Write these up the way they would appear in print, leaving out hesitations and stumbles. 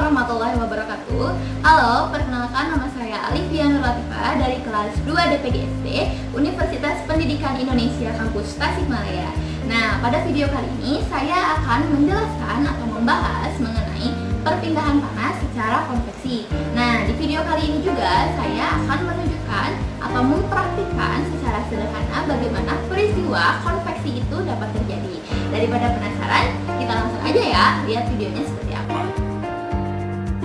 warahmatullahi wabarakatuh. Halo, perkenalkan nama saya Alivia Nur Latifah dari kelas 2 DPGSD Universitas Pendidikan Indonesia Kampus Tasikmalaya. Nah, pada video kali ini saya akan menjelaskan atau membahas mengenai perpindahan panas secara konveksi. Nah, di video kali ini juga saya akan menunjukkan atau mempraktikkan secara sederhana bagaimana peristiwa konveksi itu dapat terjadi. Daripada penasaran, kita langsung aja ya lihat videonya seperti apa.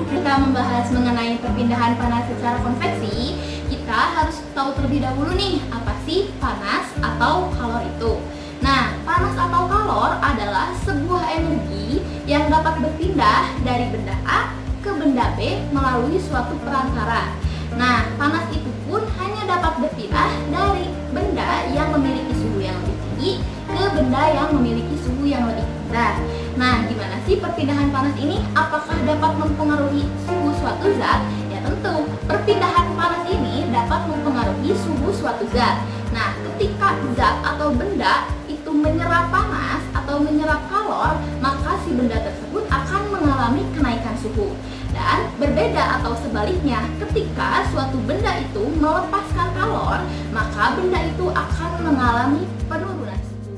Kita membahas mengenai perpindahan panas secara konveksi, kita harus tahu terlebih dahulu nih, apa sih panas atau kalor itu. Nah, panas atau kalor adalah sebuah energi yang dapat berpindah dari benda A ke benda B melalui suatu perantara. Nah, panas itu pun hanya dapat berpindah dari benda yang memiliki suhu yang lebih tinggi ke benda yang memiliki suhu yang lebih rendah. Nah, gimana sih perpindahan panas ini? Apakah dapat mempengaruhi suhu suatu zat? Ya tentu, perpindahan panas ini dapat mempengaruhi suhu suatu zat. Nah, ketika zat atau benda itu menyerap panas atau menyerap kalor, maka si benda tersebut akan mengalami kenaikan suhu. Dan berbeda atau sebaliknya, ketika suatu benda itu melepaskan kalor, maka benda itu akan mengalami penurunan suhu.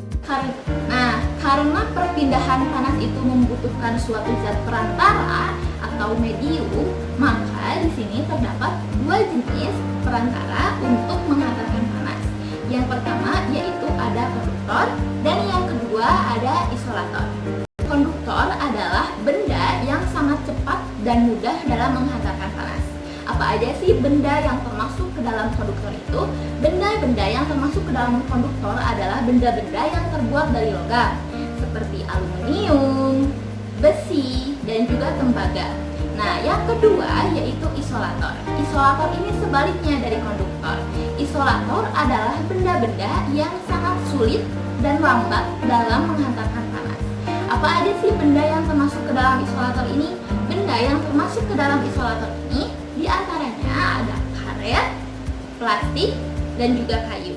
Karena perpindahan panas itu membutuhkan suatu zat perantara atau medium, maka di sini terdapat dua jenis perantara untuk menghantarkan panas. Yang pertama yaitu ada konduktor dan yang kedua ada isolator. Konduktor adalah benda yang sangat cepat dan mudah dalam menghantarkan panas. Apa aja sih benda yang termasuk ke dalam konduktor itu? Benda-benda yang termasuk ke dalam konduktor adalah benda-benda yang terbuat dari logam, seperti aluminium, besi, dan juga tembaga. Nah, yang kedua yaitu isolator. Isolator ini sebaliknya dari konduktor. Isolator adalah benda-benda yang sangat sulit dan lambat dalam menghantarkan panas. Apa aja sih benda yang termasuk ke dalam isolator ini? Benda yang termasuk ke dalam isolator ini diantaranya ada karet, plastik, dan juga kayu.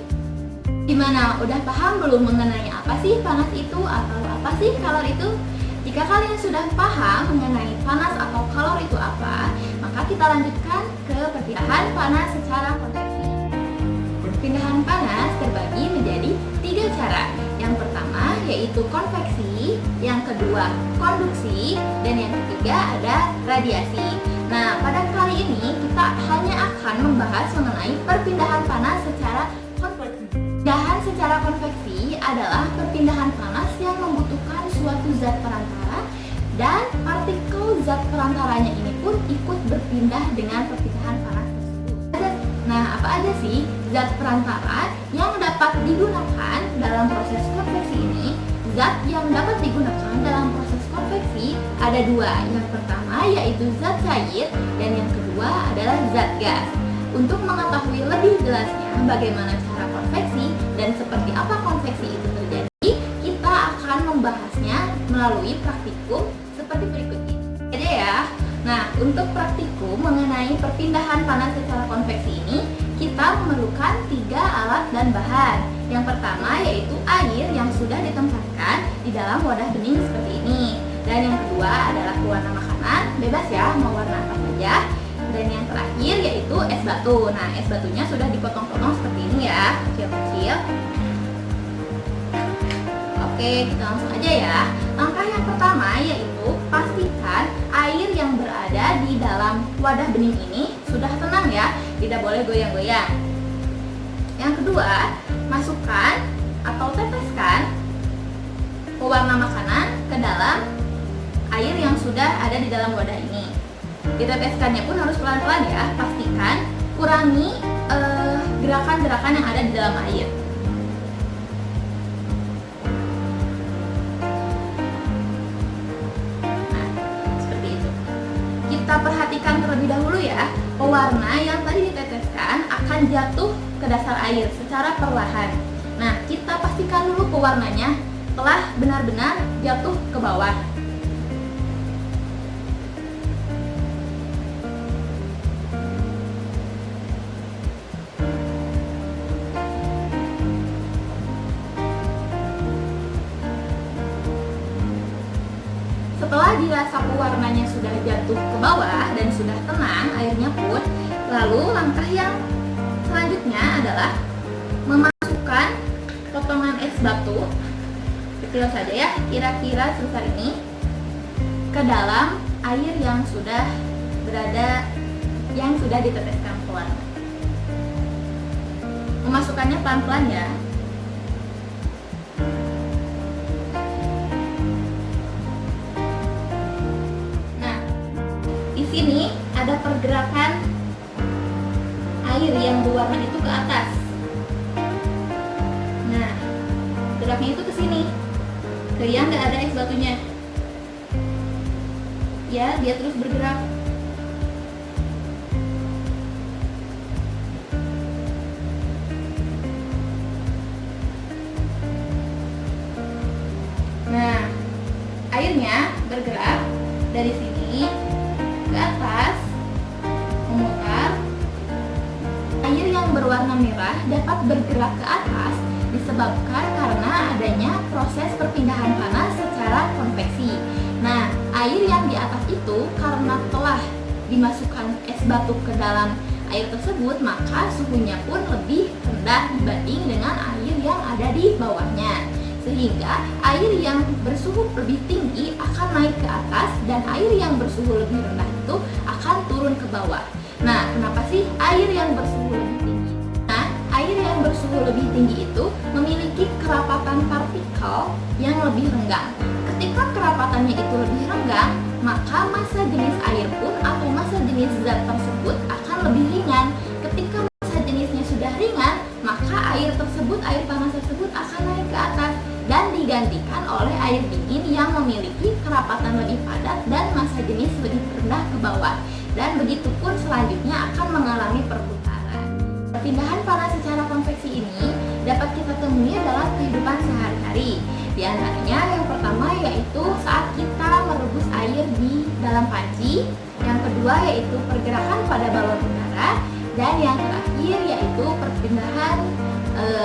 Gimana? Udah paham belum mengenai apa sih panas itu atau apa sih kalor itu? Jika kalian sudah paham mengenai panas atau kalor itu apa, maka kita lanjutkan ke perpindahan panas secara konveksi. Perpindahan panas terbagi menjadi 3 cara. Yang pertama yaitu konveksi, yang kedua konduksi, dan yang ketiga ada radiasi. Nah, pada kali ini kita hanya akan membahas mengenai perpindahan panas secara konveksi. Perpindahan secara konveksi adalah perpindahan panas yang membutuhkan suatu zat perantara dan partikel zat perantaranya ini pun ikut berpindah dengan perpindahan panas tersebut. Nah, apa aja sih zat perantara yang dapat digunakan dalam proses konveksi ini? Zat yang dapat digunakan dalam proses konveksi ada 2. Yang pertama yaitu zat cair dan yang kedua adalah zat gas. Untuk mengetahui lebih jelasnya bagaimana cara konveksi dan seperti apa konveksi itu terjadi, kita akan membahasnya melalui praktikum seperti berikut ini. Oke ya. Nah, untuk praktikum mengenai perpindahan panas secara konveksi ini, kita memerlukan 3 alat dan bahan. Yang pertama yaitu air yang sudah ditempatkan di dalam wadah bening seperti ini. Dan yang kedua adalah pewarna makanan, bebas ya mau warna apa saja. Dan yang terakhir yaitu es batu. Nah, es batunya sudah dipotong-potong seperti ini ya, kecil-kecil. Oke, kita langsung aja ya. Langkah yang pertama yaitu pastikan air yang berada di dalam wadah bening ini sudah tenang ya, tidak boleh goyang-goyang. Yang kedua, masukkan atau teteskan pewarna makanan ke dalam air yang sudah ada di dalam wadah ini. Diteteskannya pun harus pelan-pelan ya, pastikan kurangi gerakan-gerakan yang ada di dalam air. Nah, seperti itu. Kita perhatikan terlebih dahulu ya, pewarna yang tadi diteteskan akan jatuh ke dasar air secara perlahan. Nah, kita pastikan dulu pewarnanya telah benar-benar jatuh ke bawah. Setelah dirasa pewarnanya sudah jatuh ke bawah dan sudah tenang airnya pun, lalu langkah yang selanjutnya adalah memasukkan potongan es batu kecil saja ya, kira-kira sebesar ini, ke dalam air yang sudah diteteskan pelan. Memasukkannya pelan-pelan ya. Nah, di sini ada pergerakan air yang berwarna itu ke atas. Nah, geraknya itu ke sini, ke yang nggak ada es batunya. Ya, dia terus bergerak. Nah, airnya bergerak dari sini ke atas, memutar. Air yang berwarna merah dapat bergerak ke atas disebabkan karena adanya proses perpindahan panas secara konveksi. Nah, air yang di atas itu karena telah dimasukkan es batu ke dalam air tersebut, maka suhunya pun lebih rendah dibanding dengan air yang ada di bawahnya. Sehingga air yang bersuhu lebih tinggi akan naik ke atas dan air yang bersuhu lebih rendah itu akan turun ke bawah. Nah, kenapa sih air yang bersuhu lebih tinggi? Nah, air yang bersuhu lebih tinggi itu memiliki kerapatan partikel yang lebih renggang. Ketika kerapatannya itu lebih renggang, maka massa jenis air pun atau massa jenis zat tersebut akan lebih ringan. Ketika massa jenisnya sudah ringan, maka air panas tersebut akan naik ke atas dan digantikan oleh air dingin yang memiliki kerapatan lebih padat dan massa jenis lebih rendah ke bawah. Dan begitu pun selanjutnya akan mengalami perputaran. Perpindahan panas secara konveksi ini dapat kita temui dalam kehidupan sehari-hari. Di antaranya yang pertama yaitu saat kita merebus air di dalam panci, yang kedua yaitu pergerakan pada balon udara, dan yang terakhir yaitu perpindahan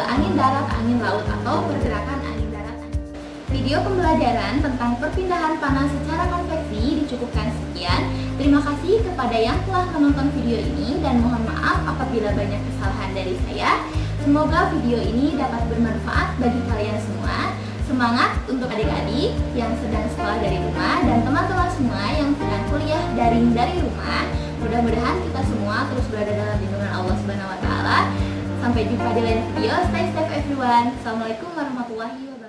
angin darat angin laut atau pergerakan angin darat angin. Video pembelajaran tentang perpindahan panas secara konveksi dicukupkan sekian. Terima kasih kepada yang telah menonton video ini dan mohon maaf apabila banyak kesalahan dari saya. Semoga video ini dapat bermanfaat bagi kalian semua. Semangat untuk adik-adik yang sedang sekolah dari rumah dan teman-teman semua yang sedang kuliah daring dari rumah. Mudah-mudahan kita semua terus berada dalam lindungan Allah Subhanahu wa taala. Sampai jumpa di lain video. Stay safe everyone. Assalamualaikum warahmatullahi wabarakatuh.